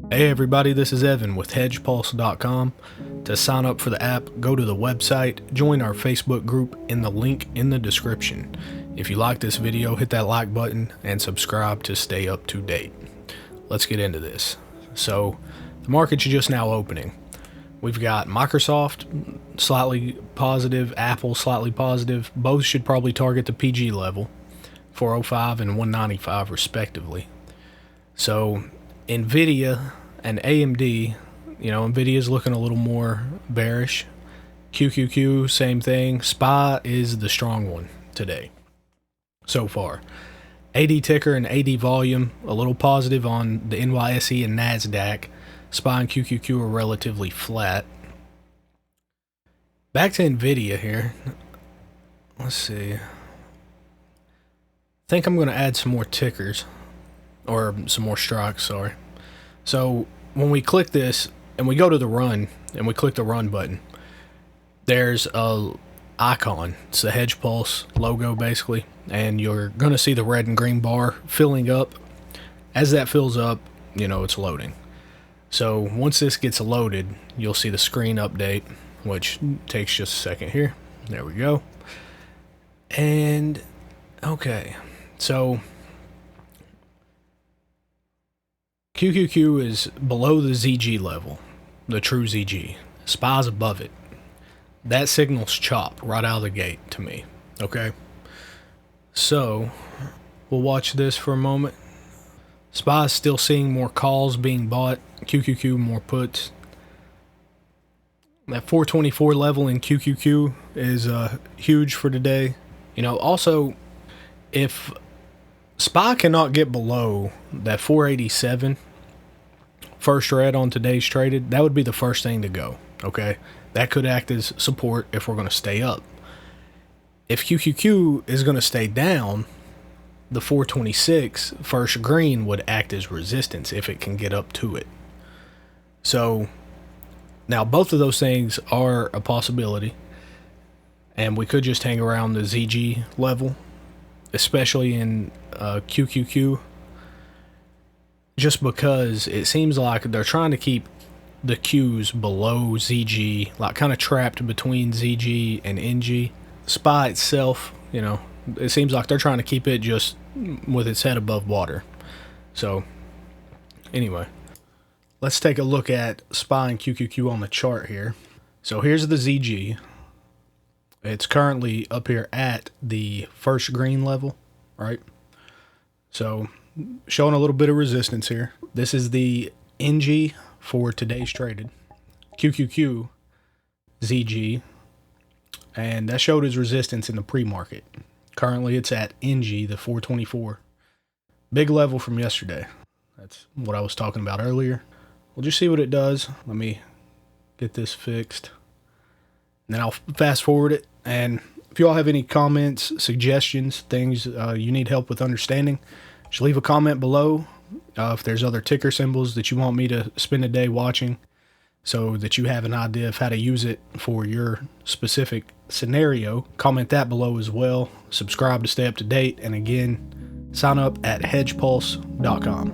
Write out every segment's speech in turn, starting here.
Hey everybody, this is Evan with HedgePulse.com. To sign up for the app, go to the website, join our Facebook group in the link in the description. If you like this video, hit that like button and subscribe to stay up to date. Let's get into this. So, the market's just now opening. We've got Microsoft slightly positive, Apple slightly positive. Both should probably target the PG level, 405 and 195 respectively. So, Nvidia and AMD, Nvidia's looking a little more bearish. QQQ, same thing. SPY is the strong one today so far. AD ticker and AD volume, a little positive on the NYSE and NASDAQ. SPY and QQQ are relatively flat. Back to Nvidia here. Let's see. I think I'm going to add some more tickers. Or some more strikes, sorry. So when we click this and we go to the run and we click the run button, there's a icon. It's the HedgePulse logo basically, and you're going to see the red and green bar filling up. As that fills up, it's loading. So once this gets loaded, you'll see the screen update, which takes just a second here. There we go. And okay, so QQQ is below the ZG level, the true ZG. SPY's above it. That signal's chopped right out of the gate to me, okay? So, we'll watch this for a moment. SPY's still seeing more calls being bought, QQQ more puts. That 424 level in QQQ is huge for today. Also, if SPY cannot get below that 487 first red on today's traded, that would be the first thing to go, okay? That could act as support if we're going to stay up. If QQQ is going to stay down, the 426 first green would act as resistance if it can get up to it. So now both of those things are a possibility, and we could just hang around the ZG level, especially in QQQ, just because it seems like they're trying to keep the Qs below ZG, like kind of trapped between ZG and NG. SPY itself, it seems like they're trying to keep it just with its head above water. So anyway, let's take a look at SPY and QQQ on the chart here. So here's the ZG. It's currently up here at the first green level, right? So showing a little bit of resistance here. This is the NG for today's traded. QQQ, ZG, and that showed as resistance in the pre-market. Currently it's at NG, the 424. Big level from yesterday. That's what I was talking about earlier. We'll just see what it does. Let me get this fixed. And then I'll fast forward it. And if you all have any comments, suggestions, things you need help with understanding, just leave a comment below. If there's other ticker symbols that you want me to spend a day watching so that you have an idea of how to use it for your specific scenario, comment that below as well. Subscribe to stay up to date. And again, sign up at HedgePulse.com.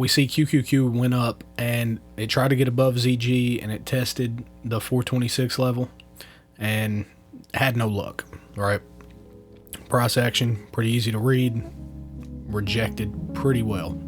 we see QQQ went up and it tried to get above ZG and it tested the 426 level and had no luck, right? Price action, pretty easy to read, rejected pretty well.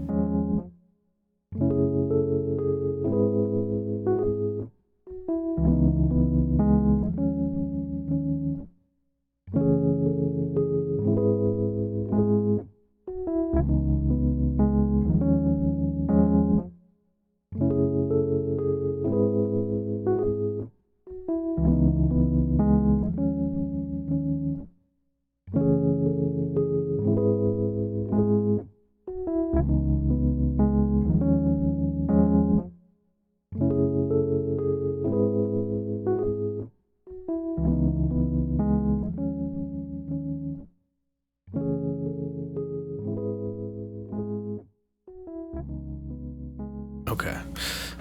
Okay,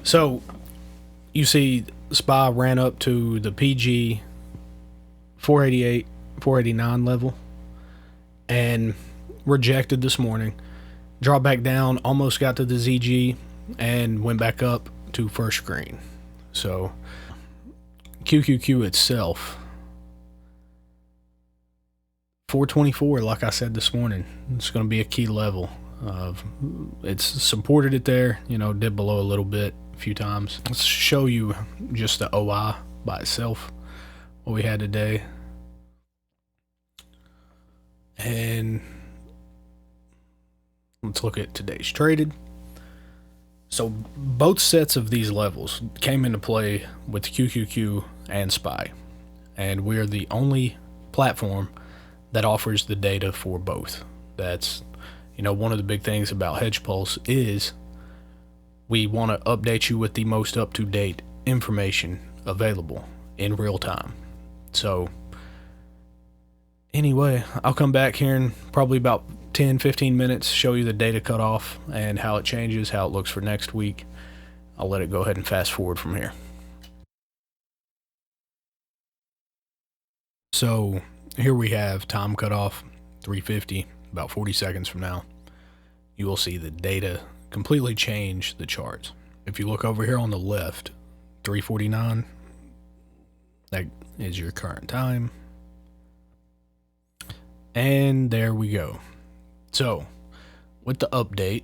so you see SPY ran up to the PG 488, 489 level and rejected this morning. Dropped back down, almost got to the ZG and went back up to first screen. So QQQ itself, 424, like I said this morning, it's going to be a key level. It's supported it there, did below a little bit a few times. Let's show you just the OI by itself, what we had today. And let's look at today's traded. So both sets of these levels came into play with QQQ and SPY, and we're the only platform that offers the data for both. That's one of the big things about HedgePulse is we want to update you with the most up-to-date information available in real time. So anyway, I'll come back here in probably about 10-15 minutes, show you the data cutoff and how it changes, how it looks for next week. I'll let it go ahead and fast forward from here. So here we have time cutoff 350, about 40 seconds from now. You will see the data completely change the charts. If you look over here on the left, 349, that is your current time. And there we go. So with the update,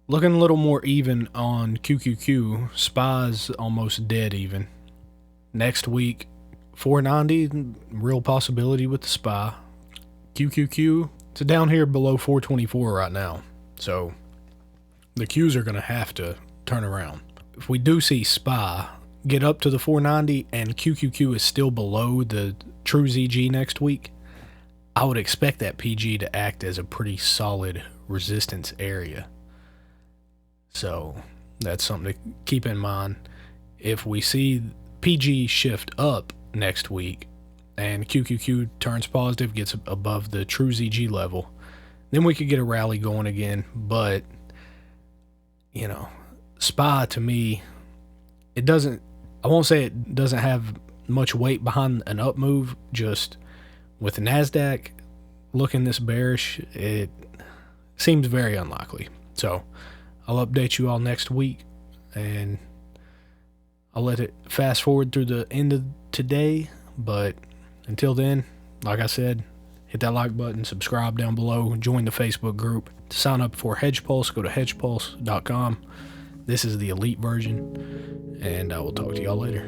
looking a little more even on QQQ, SPY's almost dead even. Next week, 490, real possibility with the SPY. QQQ, it's down here below 424 right now. So the Qs are going to have to turn around. If we do see SPY get up to the 490 and QQQ is still below the true ZG next week, I would expect that PG to act as a pretty solid resistance area. So that's something to keep in mind. If we see PG shift up next week and QQQ turns positive, gets above the true ZG level, then we could get a rally going again. But SPY to me, I won't say it doesn't have much weight behind an up move, just with the NASDAQ looking this bearish, it seems very unlikely. So I'll update you all next week, and I'll let it fast forward through the end of today. But until then, like I said, hit that like button, subscribe down below, join the Facebook group. To sign up for HedgePulse, go to hedgepulse.com. This is the elite version, and I will talk to y'all later.